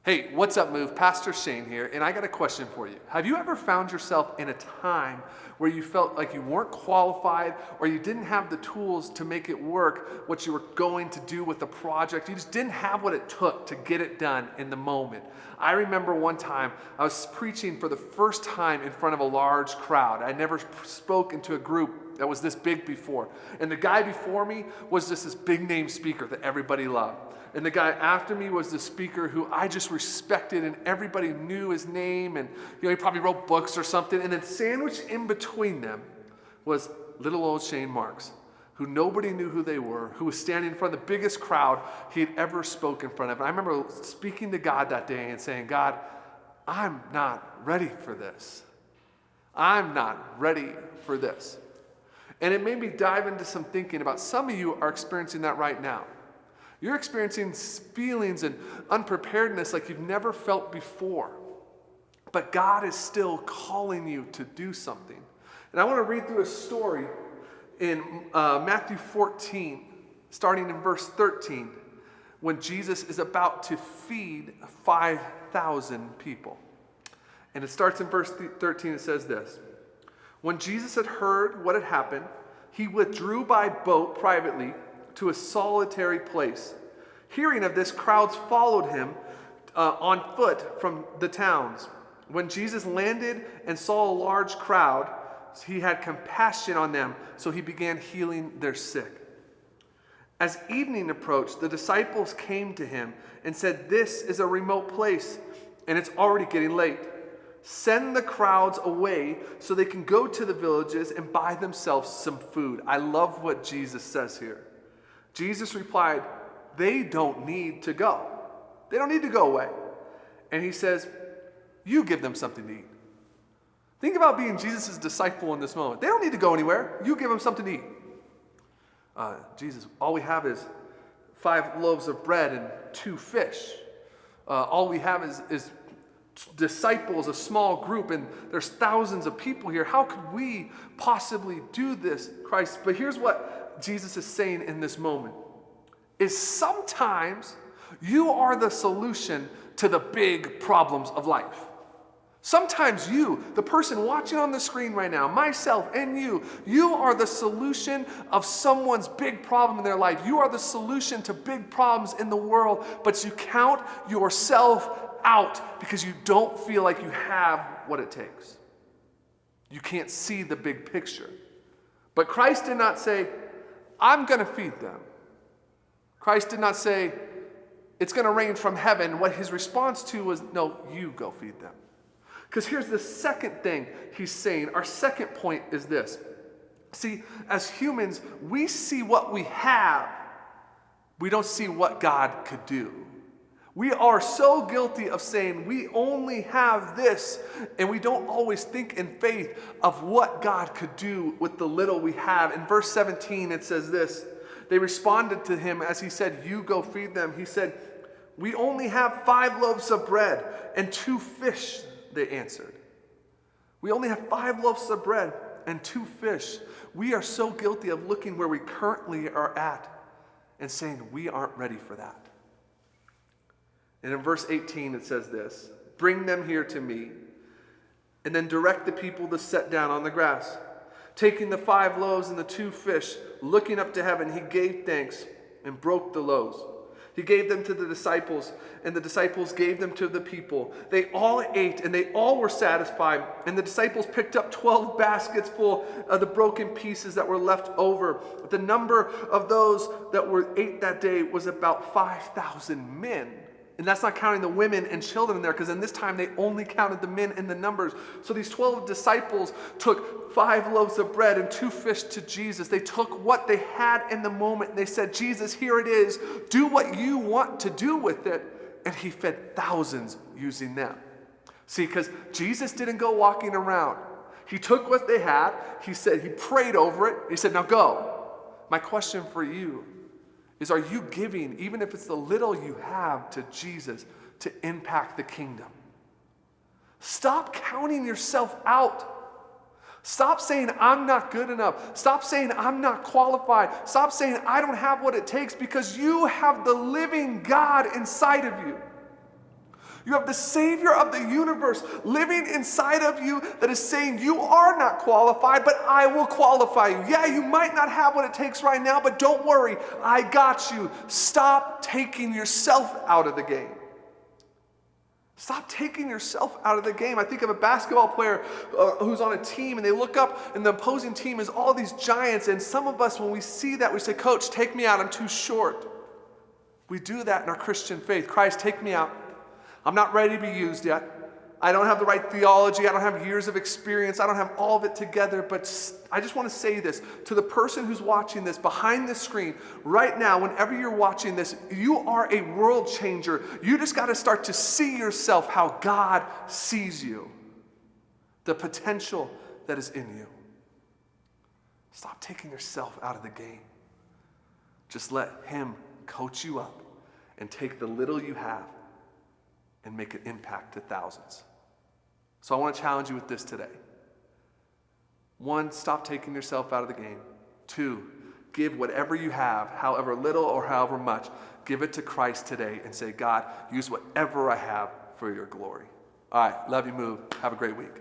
Hey, what's up, Move? Pastor Shane here, and I got a question for you. Have you ever found yourself in a time where you felt like you weren't qualified or you didn't have the tools to make it work, what you were going to do with the project? You just didn't have what it took to get it done in the moment. I remember one time I was preaching for the first time in front of a large crowd. I never spoke into a group that was this big before. And the guy before me was just this big name speaker that everybody loved. And the guy after me was the speaker who I just respected, and everybody knew his name, and he probably wrote books or something. And then sandwiched in between them was little old Shane Marks, who nobody knew who they were, who was standing in front of the biggest crowd he had ever spoken in front of. And I remember speaking to God that day and saying, God, I'm not ready for this. I'm not ready for this. And it made me dive into some thinking about some of you are experiencing that right now. You're experiencing feelings and unpreparedness like you've never felt before. But God is still calling you to do something. And I want to read through a story in Matthew 14, starting in verse 13, when Jesus is about to feed 5,000 people. And it starts in verse 13, it says this. When Jesus had heard what had happened, he withdrew by boat privately to a solitary place. Hearing of this, crowds followed him on foot from the towns. When Jesus landed and saw a large crowd, he had compassion on them, so he began healing their sick. As evening approached, the disciples came to him and said, "This is a remote place, and it's already getting late. Send the crowds away so they can go to the villages and buy themselves some food." I love what Jesus says here. Jesus replied, "They don't need to go. They don't need to go away." And he says, "You give them something to eat." Think about being Jesus' disciple in this moment. They don't need to go anywhere. You give them something to eat. Jesus, all we have is 5 loaves of bread and 2 fish. All we have is disciples, a small group, and there's thousands of people here. How could we possibly do this, Christ? But here's what Jesus is saying in this moment, is sometimes you are the solution to the big problems of life. Sometimes you, the person watching on the screen right now, myself and you are the solution of someone's big problem in their life. You are the solution to big problems in the world, but you count yourself out because you don't feel like you have what it takes. You can't see the big picture. But Christ did not say, "I'm going to feed them." Christ did not say, "It's going to rain from heaven." What his response to was, "No, you go feed them." Because here's the second thing he's saying. Our second point is this. See, as humans, we see what we have. We don't see what God could do. We are so guilty of saying we only have this, and we don't always think in faith of what God could do with the little we have. In verse 17, it says this. They responded to him as he said, "You go feed them." He said, "We only have 5 loaves of bread and 2 fish," they answered. We only have 5 loaves of bread and 2 fish. We are so guilty of looking where we currently are at and saying we aren't ready for that. And in verse 18 it says this, "Bring them here to me, and then direct the people to sit down on the grass." Taking the 5 loaves and the 2 fish, looking up to heaven, he gave thanks and broke the loaves. He gave them to the disciples, and the disciples gave them to the people. They all ate, and they all were satisfied. And the disciples picked up 12 baskets full of the broken pieces that were left over. The number of those that ate that day was about 5,000 men. And that's not counting the women and children in there, because in this time they only counted the men in the numbers. So these 12 disciples took 5 loaves of bread and 2 fish to Jesus. They took what they had in the moment and they said, "Jesus, here it is. Do what you want to do with it." And he fed thousands using them. See, because Jesus didn't go walking around. He took what they had. He said, he prayed over it. He said, "Now go." My question for you is, are you giving, even if it's the little you have, to Jesus to impact the kingdom? Stop counting yourself out. Stop saying, "I'm not good enough." Stop saying, "I'm not qualified." Stop saying, "I don't have what it takes," because you have the living God inside of you. You have the Savior of the universe living inside of you that is saying, you are not qualified, but I will qualify you. Yeah, you might not have what it takes right now, but don't worry, I got you. Stop taking yourself out of the game. Stop taking yourself out of the game. I think of a basketball player who's on a team, and they look up, and the opposing team is all these giants, and some of us, when we see that, we say, Coach, take me out, I'm too short. We do that in our Christian faith. Christ, take me out. I'm not ready to be used yet. I don't have the right theology. I don't have years of experience. I don't have all of it together. But I just want to say this to the person who's watching this behind the screen right now, whenever you're watching this, you are a world changer. You just got to start to see yourself how God sees you, the potential that is in you. Stop taking yourself out of the game. Just let Him coach you up and take the little you have and make an impact to thousands. So I want to challenge you with this today. 1, stop taking yourself out of the game. 2, give whatever you have, however little or however much, give it to Christ today and say, God, use whatever I have for your glory. All right, love you, move. Have a great week.